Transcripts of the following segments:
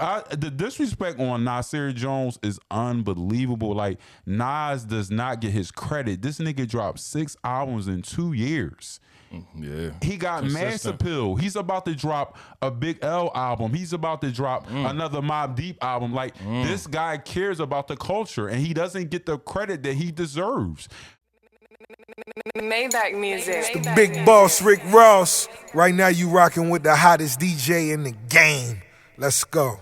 The disrespect on Nasir Jones is unbelievable. Like, Nas does not get his credit. This nigga dropped 6 albums in 2 years. Yeah, he got mass appeal. He's about to drop a Big L album. He's about to drop another Mobb Deep album. Like, this guy cares about the culture, and he doesn't get the credit that he deserves. Maybach music. It's the big boss, Rick Ross. Right now, you rocking with the hottest DJ in the game. Let's go.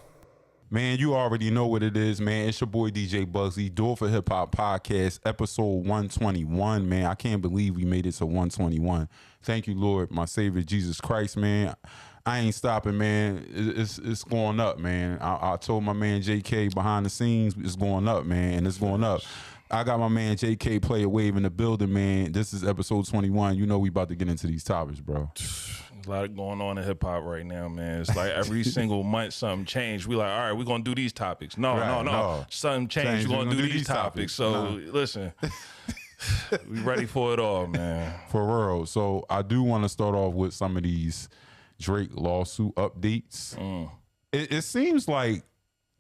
Man, you already know what it is, man. It's your boy DJ Bugsy, Do It for Hip Hop Podcast, episode 121, man. I can't believe we made it to 121. Thank you, Lord, my Savior, Jesus Christ, man. I ain't stopping, man. It's going up, man. I told my man JK behind the scenes, it's going up, man, and it's going up. I got my man JK Player Wave in the building, man. This is episode 21. You know we about to get into these topics, bro. A lot going on in hip hop right now, man. It's like every single month something changed. We like, all right, we're gonna do these topics. No. Something changed. We're gonna do these topics. So listen, we ready for it all, man. For real. So I do want to start off with some of these Drake lawsuit updates. It seems like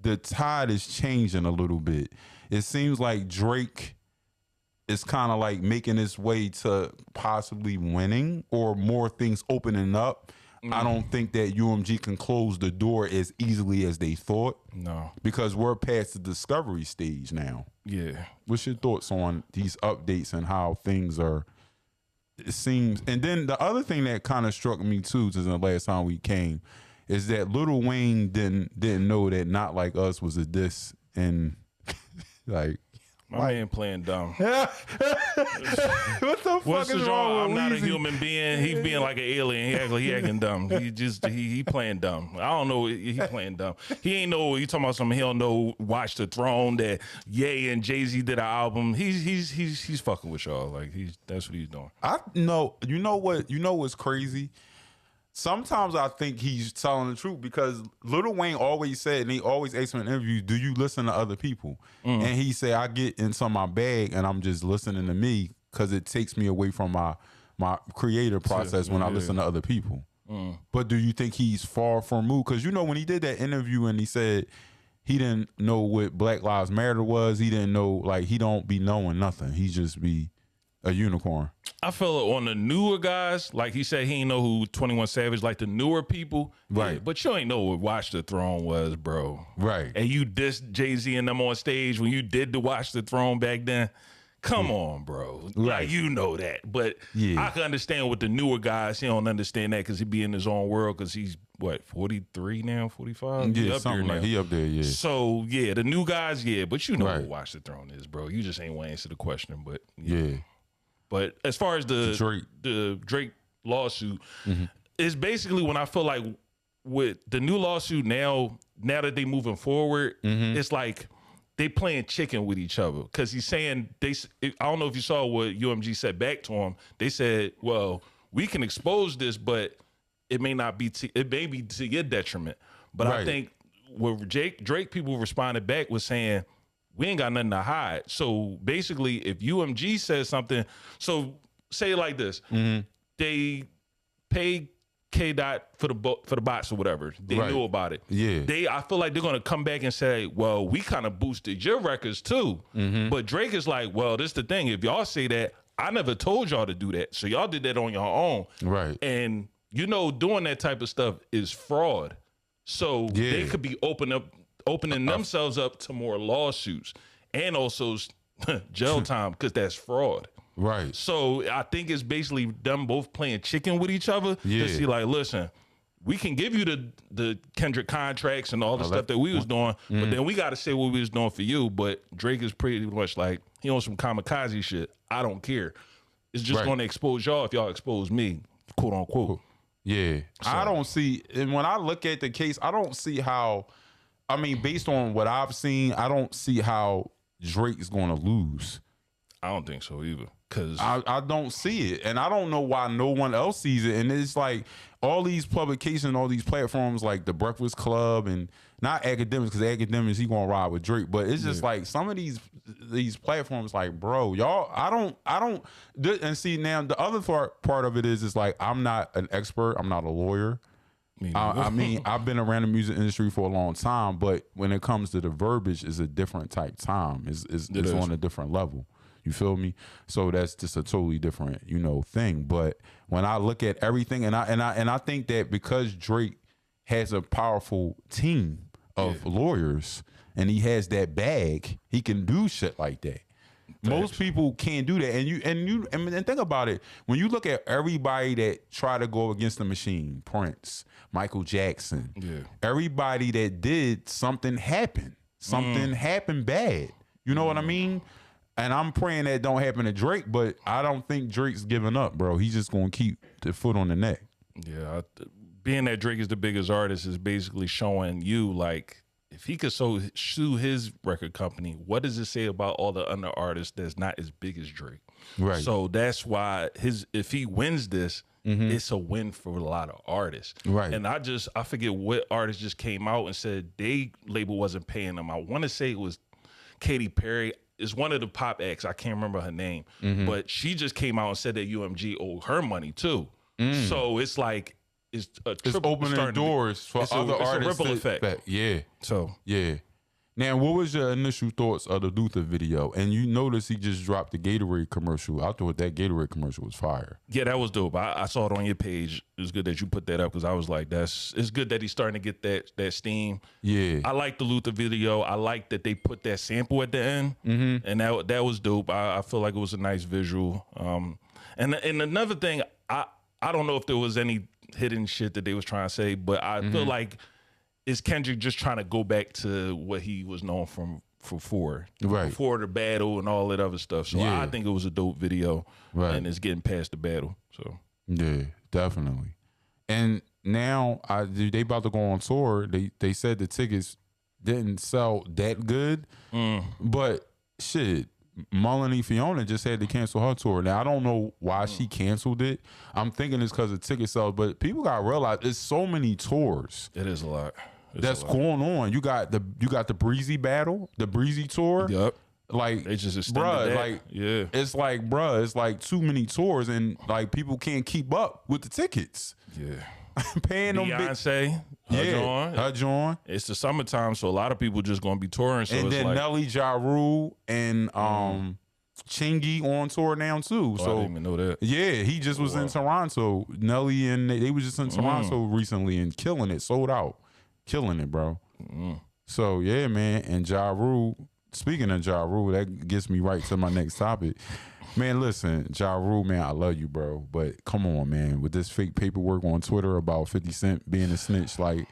the tide is changing a little bit. It seems like Drake is kind of like making his way to possibly winning or more things opening up. I don't think that UMG can close the door as easily as they thought. No. Because we're past the discovery stage now. Yeah. What's your thoughts on these updates and how things are, it seems. And then the other thing that kind of struck me too, since the last time we came, is that Lil Wayne didn't know that Not Like Us was a diss, and like, my man playing dumb. what the fuck is wrong with I'm not a Weezy? human being. He's being like an alien. He act like he acting dumb. He playing dumb. I don't know. He playing dumb. He ain't know. He talking about something. He don't know. Watch the Throne. That Ye and Jay-Z did an album. He's fucking with y'all. Like that's what he's doing. I know. You know what? You know what's crazy? Sometimes I think he's telling the truth because Lil Wayne always said, and he always asked him in interviews, do you listen to other people? And he said, I get into my bag and I'm just listening to me because it takes me away from my creative process when I listen to other people. But do you think he's far from moved? Because, you know, when he did that interview and he said he didn't know what Black Lives Matter was, he didn't know, like, he don't be knowing nothing. He just be a unicorn. I feel on the newer guys, like he said, he ain't know who 21 Savage, like the newer people. Right. Yeah, but you ain't know what Watch the Throne was, bro. Right. And you dissed Jay-Z and them on stage when you did the Watch the Throne back then. Come on, bro. Right. Like, you know that. But I can understand with the newer guys, he don't understand that because he be in his own world because he's, what, 43 now, 45? Yeah, something like he up there, yeah. So, yeah, the new guys, yeah. But you know what Watch the Throne is, bro. You just ain't want to answer the question, but yeah. But as far as the Drake lawsuit, it's basically when I feel like with the new lawsuit now that they moving forward, it's like they playing chicken with each other. Because he's saying, I don't know if you saw what UMG said back to him. They said, well, we can expose this, but it may not be, it may be to your detriment. But I think what Drake people responded back was saying, we ain't got nothing to hide. So basically, if UMG says something, so say it like this: they pay K Dot for the bots or whatever. They knew about it. Yeah. I feel like they're gonna come back and say, well, we kind of boosted your records too. But Drake is like, well, this the thing. If y'all say that, I never told y'all to do that. So y'all did that on your own. Right. And you know, doing that type of stuff is fraud. So they could be opening themselves up to more lawsuits and also jail time because that's fraud. Right. So I think it's basically them both playing chicken with each other to see, like, listen, we can give you the Kendrick contracts and all the stuff that we was doing, but then we got to say what we was doing for you. But Drake is pretty much like, he on some kamikaze shit. I don't care. It's just going to expose y'all if y'all expose me, quote unquote. Yeah. So. I don't see, and when I look at the case, I don't see how, I mean, based on what I've seen, I don't see how Drake is going to lose. I don't think so either. Cause I don't see it. And I don't know why no one else sees it. And it's like all these publications, all these platforms like the Breakfast Club and not Academics, because Academics, he going to ride with Drake. But it's just like some of these platforms like, bro, y'all, I don't. And see, now the other part of it is like I'm not an expert. I'm not a lawyer. I mean, I've been around the music industry for a long time, but when it comes to the verbiage, it's a different type time. It's on a different level. You feel me? So that's just a totally different, thing. But when I look at everything, and I think that because Drake has a powerful team of lawyers and he has that bag, he can do shit like that. Most people can't do that, and think about it. When you look at everybody that try to go against the machine, Prince, Michael Jackson, everybody that did something happened bad. You know what I mean? And I'm praying that don't happen to Drake, but I don't think Drake's giving up, bro. He's just gonna keep the foot on the neck. Yeah, being that Drake is the biggest artist is basically showing you like, if he could sue his record company, what does it say about all the other artists that's not as big as Drake? Right. So that's why if he wins this, it's a win for a lot of artists. Right. And I forget what artist just came out and said they label wasn't paying them. I want to say it was Katy Perry. It's one of the pop acts. I can't remember her name, but she just came out and said that UMG owed her money too. So it's like, it's opening doors for other artists. It's a ripple effect. Yeah. So yeah. Now, what was your initial thoughts of the Luther video? And you notice he just dropped the Gatorade commercial. I thought that Gatorade commercial was fire. Yeah, that was dope. I saw it on your page. It was good that you put that up because I was like, it's good that he's starting to get that steam. Yeah. I like the Luther video. I like that they put that sample at the end, and that was dope. I feel like it was a nice visual. And another thing, I don't know if there was any hidden shit that they was trying to say, but I feel like it's Kendrick just trying to go back to what he was known before the battle and all that other stuff. So I think it was a dope video, and it's getting past the battle. So yeah, definitely. And now they about to go on tour. They said the tickets didn't sell that good, but shit. Melanie Fiona just had to cancel her tour. Now I don't know why she canceled it. I'm thinking it's because of ticket sales, but people gotta realize it's so many tours. It is a lot. That's going on. You got the Breezy battle, the Breezy tour. Yep. Like they just extended that. Like it's like it's like too many tours, and like people can't keep up with the tickets. Yeah. Paying them Beyonce, her joint. It's the summertime, so a lot of people just gonna be touring. So and it's then like Nelly, Ja Rule, and Chingy on tour now too. So I didn't even know that. Yeah, he just was in Toronto. Nelly and they was just in Toronto recently and killing it, sold out, killing it, bro. So yeah, man. And Ja Rule. Speaking of Ja Rule, that gets me right to my next topic. Man, listen, Ja Rule, man, I love you, bro. But come on, man, with this fake paperwork on Twitter about 50 Cent being a snitch, like,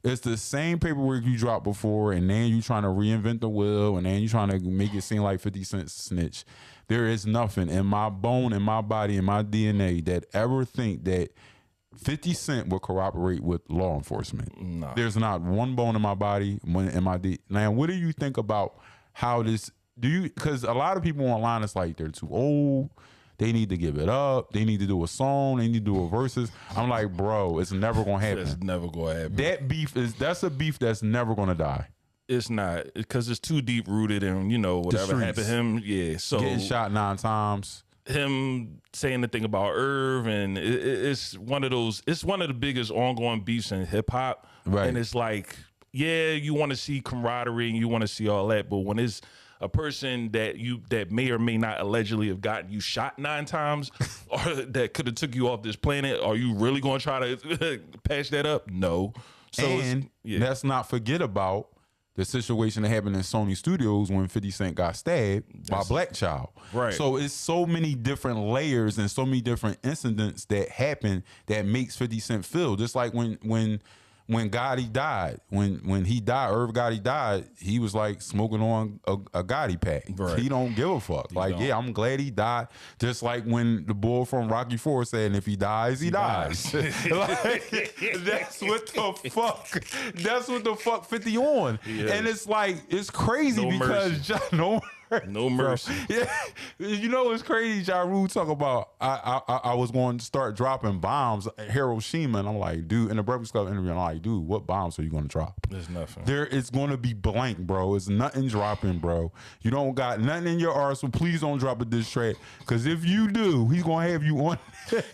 it's the same paperwork you dropped before, and then you trying to reinvent the wheel, and then you trying to make it seem like 50 Cent's snitch. There is nothing in my bone, in my body, in my DNA that ever think that 50 Cent will cooperate with law enforcement. Nah. There's not one bone in my body, one in my DNA. Now, what do you think about how this... because a lot of people online, it's like they're too old, they need to give it up, they need to do a song, they need to do a verses. I'm like, bro, it's never gonna happen. It's never gonna happen. That's a beef that's never gonna die. It's not, because it's too deep rooted in, whatever happened to him. Yeah, so getting shot 9 times. Him saying the thing about Irv, and it's one of the biggest ongoing beefs in hip hop. Right. And it's like, yeah, you want to see camaraderie and you want to see all that, but when it's a person that may or may not allegedly have gotten you shot 9 times, or that could have took you off this planet, are you really going to try to patch that up? No. So and let's not forget about the situation that happened in Sony Studios when 50 Cent got stabbed by Black Child. Right. So it's so many different layers and so many different incidents that happen that makes 50 Cent feel just like when Gotti died, when he died, Irv Gotti died, he was like smoking on a Gotti pack. Right. He don't give a fuck. Yeah, I'm glad he died. Just like when the bull from Rocky IV said, and if he dies, he dies. That's what the fuck. That's what the fuck 50 on. Yeah. And it's like, it's crazy because No mercy. Yeah, you know what's crazy? Ja Rule talk about I was going to start dropping bombs at Hiroshima, and I'm like, dude, in the Breakfast Club interview, I'm like, dude, what bombs are you going to drop? There's nothing. There is going to be blank, bro. It's nothing dropping, bro. You don't got nothing in your arsenal. Please don't drop a diss track, because if you do, he's going to have you on.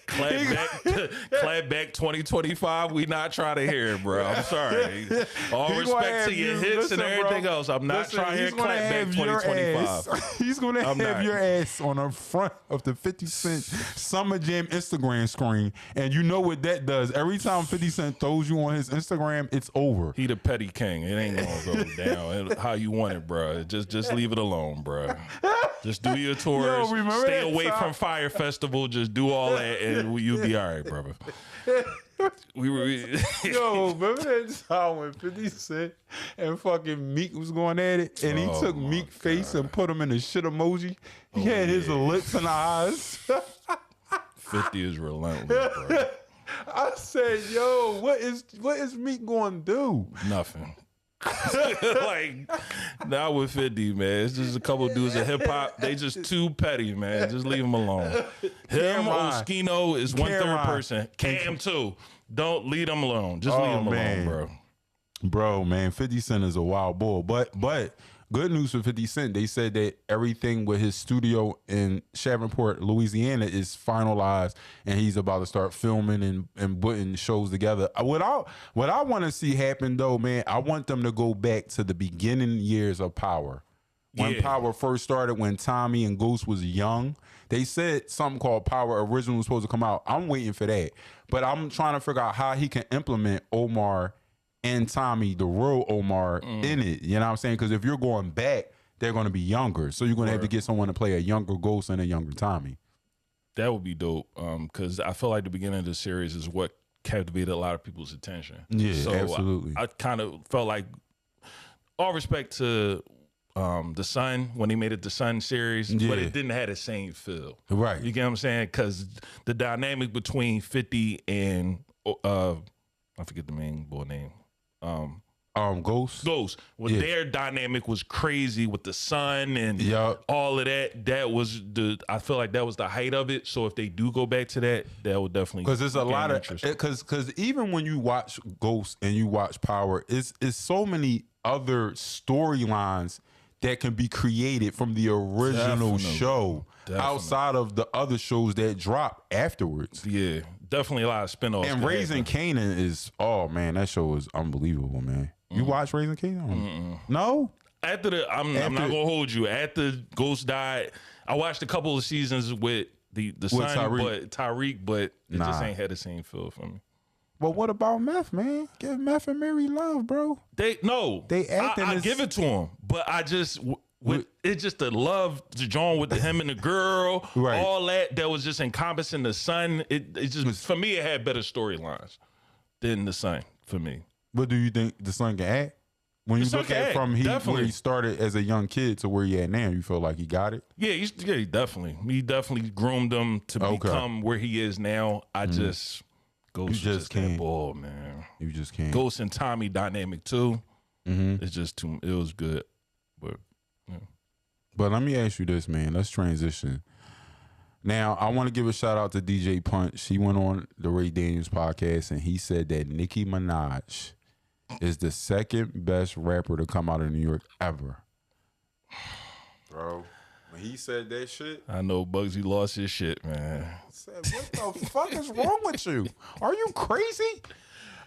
Clap back 2025. We not trying to hear it, bro. I'm sorry. All respect to your hits and everything else. I'm not trying to hear clap back 2025. He's going to have your ass on the front of the 50 Cent Summer Jam Instagram screen. And you know what that does. Every time 50 Cent throws you on his Instagram, it's over. He the petty king. It ain't going to go down how you want it, bro. Just leave it alone, bro. Just do your tours. Stay away from Fire Festival. Just do all that, and you'll be all right, brother. Yo, remember that time when 50 Cent and fucking Meek was going at it, and he took Meek's face and put him in a shit emoji? He had his lips and eyes. 50 is relentless, bro. I said, yo, what is Meek going to do? Nothing. Like, not with 50, man. It's just a couple dudes in hip hop. They just too petty, man. Just leave them alone. Him, Oskino is one third person. Cam too. Don't leave them alone. Just leave them alone, bro. Bro, man, 50 Cent is a wild bull. But good news for 50 Cent. They said that everything with his studio in Shreveport, Louisiana is finalized, and he's about to start filming and putting shows together. What I want to see happen, though, man, I want them to go back to the beginning years of Power. When Power first started, when Tommy and Ghost was young. They said something called Power Original was supposed to come out. I'm waiting for that. But I'm trying to figure out how he can implement Omar and Tommy, the real Omar, in it. You know what I'm saying? Because if you're going back, they're going to be younger. So you're going to have to get someone to play a younger Ghost and a younger Tommy. That would be dope. Because I feel like the beginning of the series is what captivated a lot of people's attention. Yeah, so absolutely. I kind of felt like, all respect to The Sun, when he made it the Sun series, but it didn't have the same feel. Right. You get what I'm saying? Because the dynamic between 50 and, I forget the main boy name. Ghost. Well, their dynamic was crazy with the sun and all of that. That was I feel like that was the height of it. So if they do go back to that, that would definitely, because there's a lot of, because even when you watch Ghost and you watch Power, it's so many other storylines that can be created from the original show outside of the other shows that drop afterwards. Yeah, definitely a lot of spinoffs. And Raising Kanan is, oh man, that show is unbelievable, man. You watch Raising Kanan? No? I'm not gonna hold you. After Ghost died, I watched a couple of seasons with the son, Tyreek, but it just ain't had the same feel for me. Well, what about Meth, man? Give Meth and Mary love, bro. They acting. I give it to him, but I just it's just the love, the John with him and the girl, all that was just encompassing the son. It just, for me, it had better storylines than the son for me. But do you think the son can act? When you look at from where he started as a young kid to where he at now, you feel like he got it? Yeah, he definitely groomed him to become where he is now. I just. Ghost just can't. That ball, man. You just can't. Ghost and Tommy dynamic too. It's just it was good, but But let me ask you this, man. Let's transition. Now, I want to give a shout out to DJ Punch. He went on the Ray Daniels podcast and he said that Nicki Minaj is the second best rapper to come out of New York ever. Bro. When he said that shit, I know Bugsy lost his shit, man. I said, what the fuck is wrong with you? Are you crazy?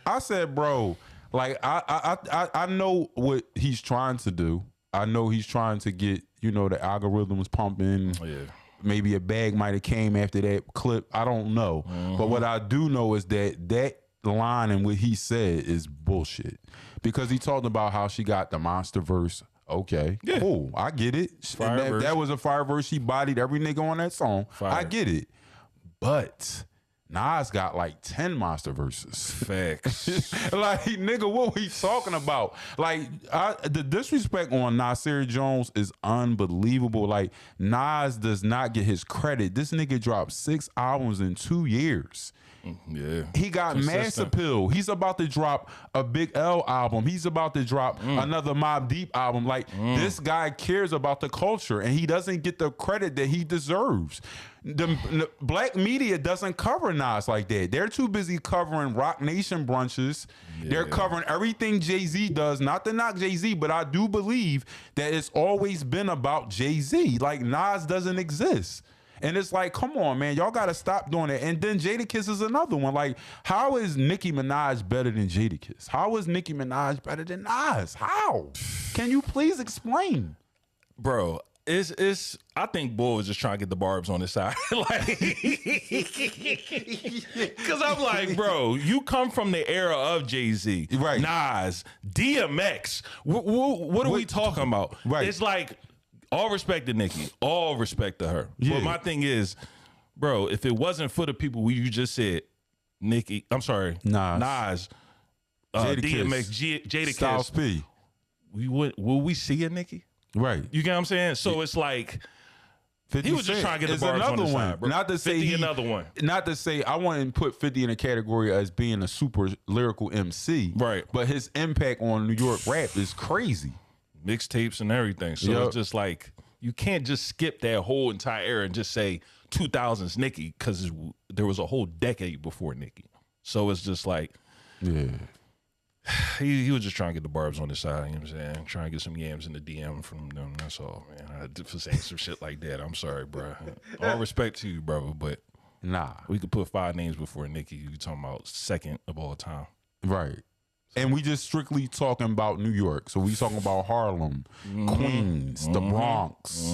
I said, bro, like I know what he's trying to do. I know he's trying to get, the algorithms pumping. Yeah. Maybe a bag might have came after that clip. I don't know. But what I do know is that line and what he said is bullshit. Because he talked about how she got the monster verse. Okay, cool. I get it. That was a fire verse. She bodied every nigga on that song. I get it. But Nas got like 10 monster verses. Facts. Like, nigga, what we talking about? Like, the disrespect on Nasir Jones is unbelievable. Like, Nas does not get his credit. This nigga dropped 6 albums in 2 years. Yeah. He got mass appeal. He's about to drop a Big L album. He's about to drop another Mobb Deep album. Like, this guy cares about the culture, and he doesn't get the credit that he deserves. The black media doesn't cover Nas like that. They're too busy covering Rock Nation brunches. Yeah. They're covering everything Jay-Z does. Not to knock Jay-Z, but I do believe that it's always been about Jay-Z. Like, Nas doesn't exist. And it's like, come on, man, y'all got to stop doing it. And then Jadakiss is another one. Like, how is Nicki Minaj better than Jadakiss? How is Nicki Minaj better than Nas? How? Can you please explain? Bro, it's I think Bull was just trying to get the barbs on his side. Like, because I'm like, bro, you come from the era of Jay-Z, right? Nas, DMX. What are we talking about? Right. It's like, all respect to Nicki, all respect to her. Yeah. But my thing is, bro, if it wasn't for the people you just said, Nicki, I'm sorry, Nas, DMX, Jadakiss, Styles P, will we see a Nicki? Right. You get what I'm saying? So it's like, he was just trying to get the barbs on the side, bro. Not to say another one. Not to say I wouldn't put 50 in a category as being a super lyrical MC. Right. But his impact on New York rap is crazy. Mixtapes and everything. So it's just like, you can't just skip that whole entire era and just say 2000s Nicki, because there was a whole decade before Nicki. So it's just like, yeah, he was just trying to get the barbs on his side. You know what I'm saying? Trying to get some yams in the DM from them. That's all, man. For saying some shit like that, I'm sorry, bro. All respect to you, brother, but nah, we could put 5 names before Nicki. You talking about second of all time, right? And we just strictly talking about New York. So we talking about Harlem, Queens, the Bronx,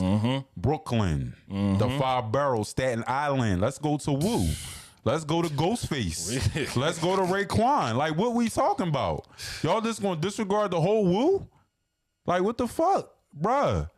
Brooklyn, the 5 Boroughs, Staten Island. Let's go to Wu. Let's go to Ghostface. Let's go to Raekwon. Like, what we talking about? Y'all just gonna disregard the whole Wu? Like, what the fuck, bruh?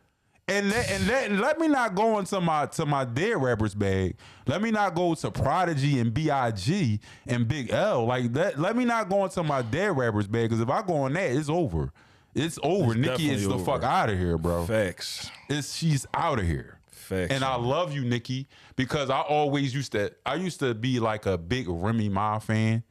And let me not go into my dead rappers bag. Let me not go to Prodigy and B.I.G. and Big L. Like that. Let me not go into my dead rappers bag, because if I go on that, it's over. It's over. Nicki is the fuck out of here, bro. Facts. She's out of here. Facts. And I love you, Nicki, because I always used to be like a big Remy Ma fan.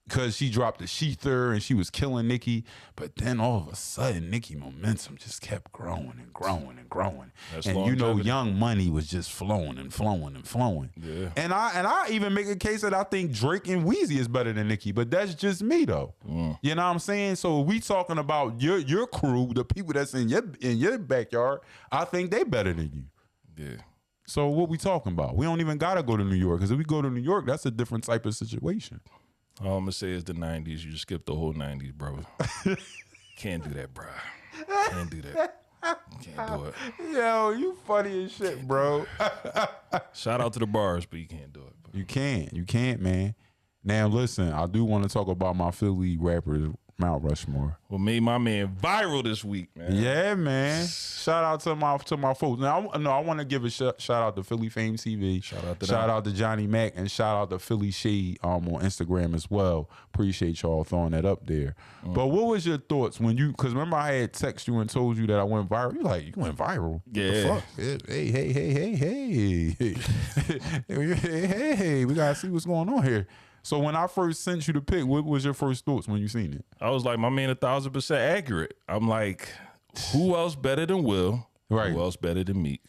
Because she dropped the Sheether and she was killing Nicki. But then all of a sudden, Nicki momentum just kept growing and growing and growing. That's and you know, Young Money was just flowing and flowing and flowing. Yeah. And I even make a case that I think Drake and Weezy is better than Nicki. But that's just me, though. You know what I'm saying? So we talking about your crew, the people that's in your backyard, I think they better than you. Yeah. So what we talking about? We don't even got to go to New York, because if we go to New York, that's a different type of situation. All I'm going to say is the 90s. You just skipped the whole 90s, bro. Can't do that, bro. Can't do that. Can't do it. Yo, you funny as shit, bro. Shout out to the bars, but you can't do it. Bro. You can't, man. Now, listen, I do want to talk about my Philly rappers, Mount Rushmore. Well, made my man viral this week, man. Yeah, man. Shout out to my folks. Now, I want to give a shout out to Philly Fame TV. Shout out to Johnny Mac, and shout out to Philly Shade on Instagram as well. Appreciate y'all throwing that up there. But what was your thoughts when because remember I had texted you and told you that I went viral? You like, you went viral? Yeah. What the fuck? Hey, we gotta see what's going on here. So when I first sent you the pic, what was your first thoughts when you seen it? I was like, my man 1,000% accurate. I'm like, who else better than Will? Right. Who else better than Meek?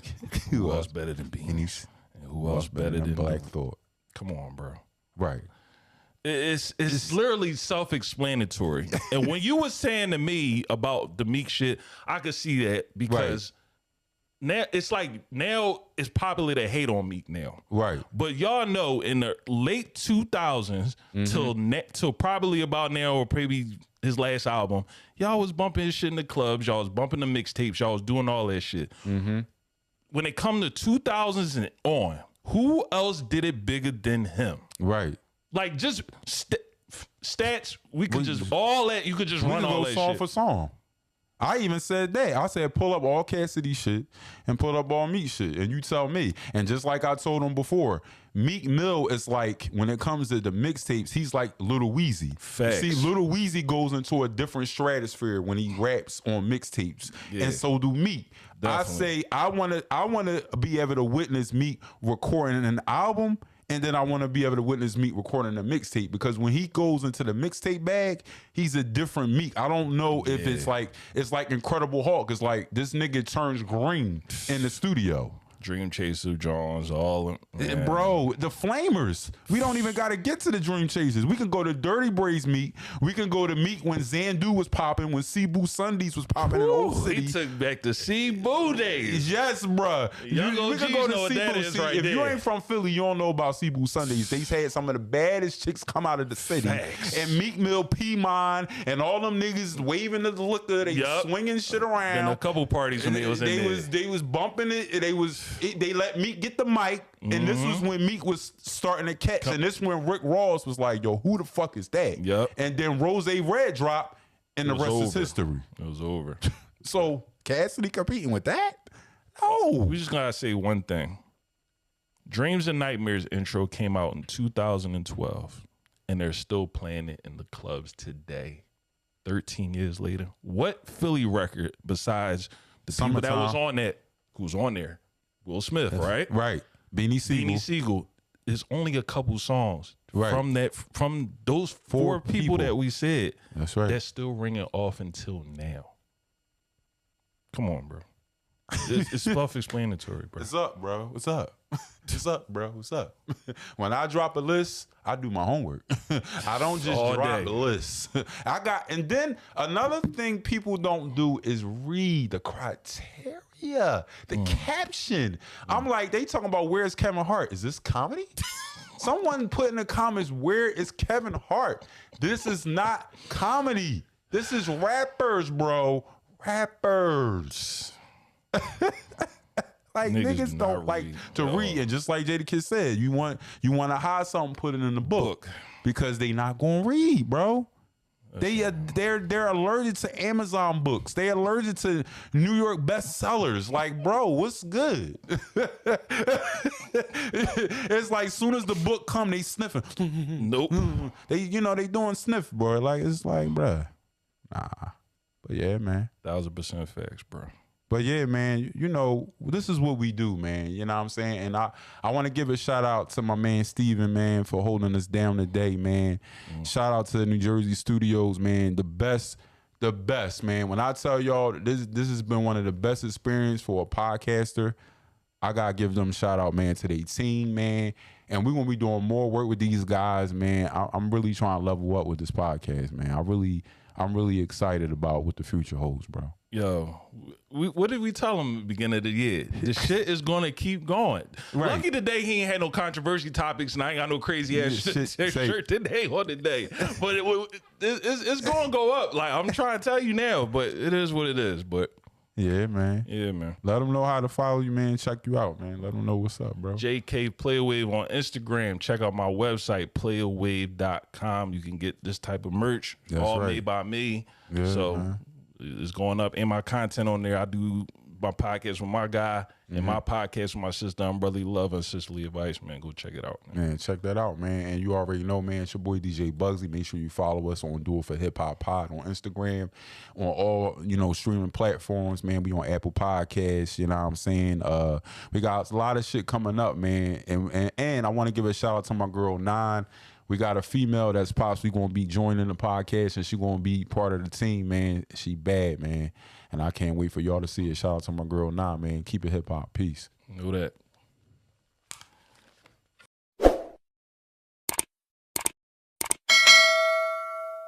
Who else better than Beans? And who else better than Black Thought? Come on, bro. Right. It's literally self-explanatory. And when you were saying to me about the Meek shit, I could see that, because now it's popular to hate on Meek now. Right. But y'all know in the late 2000s till probably about now, or maybe his last album, y'all was bumping his shit in the clubs, y'all was bumping the mixtapes, y'all was doing all that shit. When it come to 2000s and on, who else did it bigger than him? Right. Like, just stats, we could just all that, you could just run all that shit. Song for song. I even said that. I said, pull up all Cassidy shit and pull up all Meek shit, and you tell me. And just like I told him before, Meek Mill is like, when it comes to the mixtapes, he's like Lil Weezy. Facts. See, Lil Weezy goes into a different stratosphere when he raps on mixtapes, and so do Meek. Definitely. I say I want to be able to witness Meek recording an album and then I want to be able to witness Meek recording a mixtape, because when he goes into the mixtape bag, he's a different Meek. I don't know if it's like Incredible Hulk. It's like this nigga turns green in the studio. Dream Chaser, Jones, all bro, the Flamers. We don't even got to get to the Dream Chasers. We can go to Dirty Braids Meek. We can go to Meek when Xandu was popping, when Cebu Sundays was popping in Old City. He took back the Cebu days. Yes, bro. We can go to Cebu. Right, if you ain't from Philly, you don't know about Cebu Sundays. They had some of the baddest chicks come out of the city. Facts. And Meek Mill, P-Mon, and all them niggas waving the liquor. They swinging shit around. And a couple parties when they was in there. They was bumping it. They let Meek get the mic, and this was when Meek was starting to catch, and this when Rick Ross was like, yo, who the fuck is that? Yep. And then Rose Red dropped, and the rest is history. It was over. So Cassidy competing with that? No. We just gotta say one thing. Dreams and Nightmares intro came out in 2012, and they're still playing it in the clubs today, 13 years later. What Philly record besides the people that was on that, who's on there? Will Smith, right? Right. Beanie Siegel. There's only a couple songs from those four people that we said. That's right. That's still ringing off until now. Come on, bro. It's self-explanatory, bro. What's up, bro? What's up? What's up, bro? What's up? When I drop a list, I do my homework. I don't just drop a list. And then another thing people don't do is read the criteria, the caption. I'm like, they talking about where's Kevin Hart? Is this comedy? Someone put in the comments, where is Kevin Hart? This is not comedy. This is rappers, bro. Rappers. Like niggas don't like to read, and just like Jada Kid said, you want to hide something, put it in the book, because they not gonna read, bro. They're allergic to Amazon books. They allergic to New York bestsellers. Like, bro, what's good? It's like soon as the book come, they sniffing. Nope. They doing sniff, bro. Like, it's like, bro, nah. But yeah, man. 1000% facts, bro. But yeah, man, this is what we do, man. You know what I'm saying? And I want to give a shout out to my man Steven, man, for holding us down today, man. Shout out to the New Jersey studios, man. The best, man. When I tell y'all this has been one of the best experiences for a podcaster, I gotta give them a shout out, man, to their team, man. And we're gonna be doing more work with these guys, man. I'm really trying to level up with this podcast, man. I'm really excited about what the future holds, bro. Yo, what did we tell him at the beginning of the year? The shit is going to keep going. Right. Lucky today he ain't had no controversy topics, and I ain't got no crazy ass shirt today on the day. But it's going to go up. Like, I'm trying to tell you now, but it is what it is. But yeah, man. Yeah, man. Let them know how to follow you, man. Check you out, man. Let them know what's up, bro. JK Playawave on Instagram. Check out my website, playawave.com. You can get this type of merch, all made by me. Yeah, so man. It's going up. And my content on there, I do my podcast with my guy and my podcast with my sister, Brotherly Love and Sisterly Advice, man. Go check it out, man. Check that out, man. And you already know, man, it's your boy DJ Bugsy. Make sure you follow us on Do It For Hip Hop Pod on Instagram, on all, streaming platforms, man. We on Apple Podcasts, you know what I'm saying? We got a lot of shit coming up, man. And I want to give a shout out to my girl, Nine. We got a female that's possibly going to be joining the podcast, and she going to be part of the team, man. She bad, man. And I can't wait for y'all to see it. Shout out to my girl, Nah, man. Keep it hip-hop. Peace. Know that.